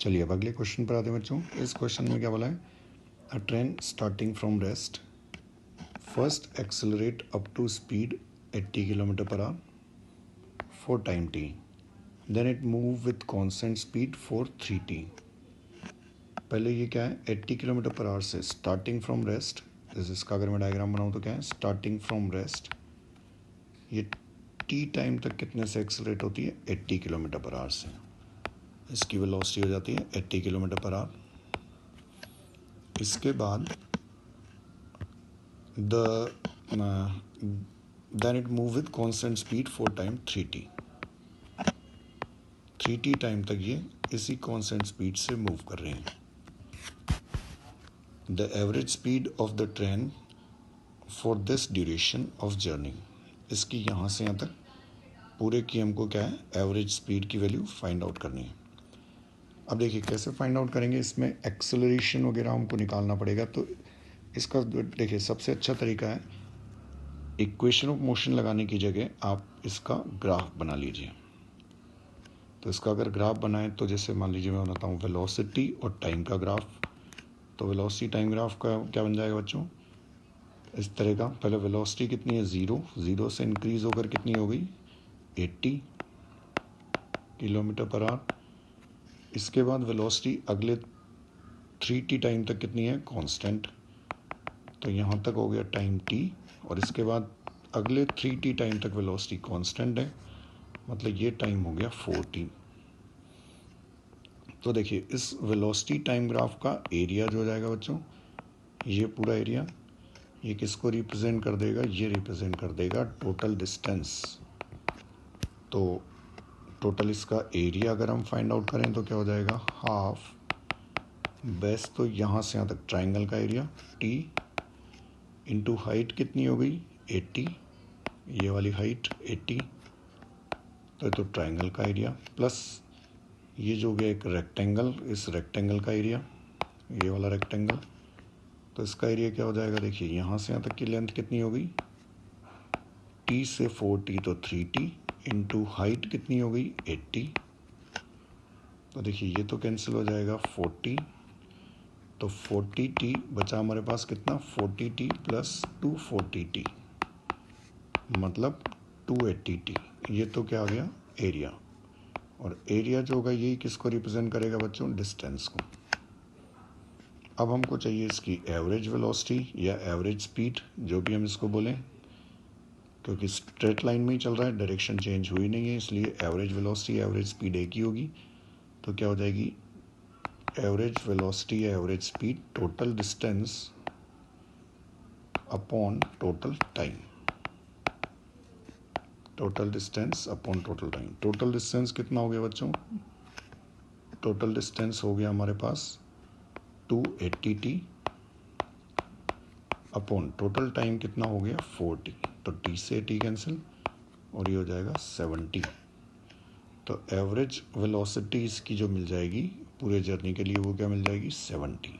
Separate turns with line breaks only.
चलिए अब अगले क्वेश्चन पर आते हैं बच्चों। इस क्वेश्चन में क्या बोला है, a train starting from rest first accelerate up to speed 80 kilometre per hour for time t, then it move with constant speed for 3t। पहले ये क्या है, 80 किलोमीटर पर आवर से स्टार्टिंग फ्रॉम रेस्ट, इसका अगर मैं डायग्राम बनाऊँ तो क्या है, स्टार्टिंग फ्रॉम रेस्ट ये टी टाइम तक कितने से एक्सेलरेट होती है, 80 किलोमीटर पर आवर से। इसकी वेलोसिटी हो जाती है 80 किलोमीटर पर आवर। इसके बाद then it move with constant speed for time 3t time तक ये इसी कांस्टेंट स्पीड से मूव कर रहे हैं। The average speed of the train for this duration of journey, इसकी यहाँ से यहाँ तक पूरे की हमको क्या है, एवरेज स्पीड की वैल्यू फाइंड आउट करनी है। अब देखिए कैसे फाइंड आउट करेंगे, इसमें एक्सेलरेशन वगैरह हमको निकालना पड़ेगा। तो इसका देखिए सबसे अच्छा तरीका है, इक्वेशन ऑफ मोशन लगाने की जगह आप इसका ग्राफ बना लीजिए। तो इसका अगर ग्राफ बनाएं तो जैसे मान लीजिए मैं बनाता हूँ वेलोसिटी और टाइम का ग्राफ। तो वेलोसिटी टाइम ग्राफ का क्या बन जाएगा बच्चों, इस तरह का। पहले वेलोसिटी कितनी है, ज़ीरो से इंक्रीज होकर कितनी हो गई, 80 किलोमीटर पर आवर। इसके बाद वेलोसिटी अगले 3t टाइम तक कितनी है, कांस्टेंट। तो यहाँ तक हो गया टाइम t, और इसके बाद अगले 3t टाइम तक वेलोसिटी कांस्टेंट है, मतलब ये टाइम हो गया 4t। तो देखिए इस वेलोसिटी टाइम ग्राफ का एरिया जो हो जाएगा बच्चों, ये पूरा एरिया, ये किसको रिप्रेजेंट कर देगा, ये रिप्रेजेंट कर देगा टोटल डिस्टेंस। तो टोटल इसका एरिया अगर हम फाइंड आउट करें तो क्या हो जाएगा, हाफ बेस, तो यहाँ से यहाँ तक ट्राइंगल का एरिया t इंटू हाइट कितनी हो गई 80, ये वाली हाइट 80, तो ट्राइंगल का एरिया प्लस ये जो हो गया एक रेक्टेंगल, इस रेक्टेंगल का एरिया, ये वाला रेक्टेंगल। तो इसका एरिया क्या हो जाएगा, देखिए यहाँ से यहाँ तक की लेंथ कितनी हो गई, t से 4t तो 3t इंटू हाइट कितनी हो गई 80। तो देखिए ये तो कैंसिल हो जाएगा 40, तो 40t बचा हमारे पास कितना, 40t प्लस 240t मतलब 280t। ये तो क्या आ गया एरिया, और एरिया जो होगा यही किसको रिप्रेजेंट करेगा बच्चों, डिस्टेंस को। अब हमको चाहिए इसकी एवरेज वेलोसिटी या एवरेज स्पीड, जो भी हम इसको बोलें, क्योंकि स्ट्रेट लाइन में ही चल रहा है, डायरेक्शन चेंज हुई नहीं है, इसलिए एवरेज वेलोसिटी एवरेज स्पीड एक ही होगी। तो क्या हो जाएगी, एवरेज वेलोसिटी या average speed total distance upon total time, total distance upon total time. Total distance कितना हो गया बच्चों, टोटल डिस्टेंस हो गया हमारे पास 280t अपॉन टोटल टाइम कितना हो गया 4t, तो t से t कैंसिल और ये हो जाएगा 70। तो एवरेज वेलोसिटी इसकी जो मिल जाएगी पूरे जर्नी के लिए वो क्या मिल जाएगी, 70।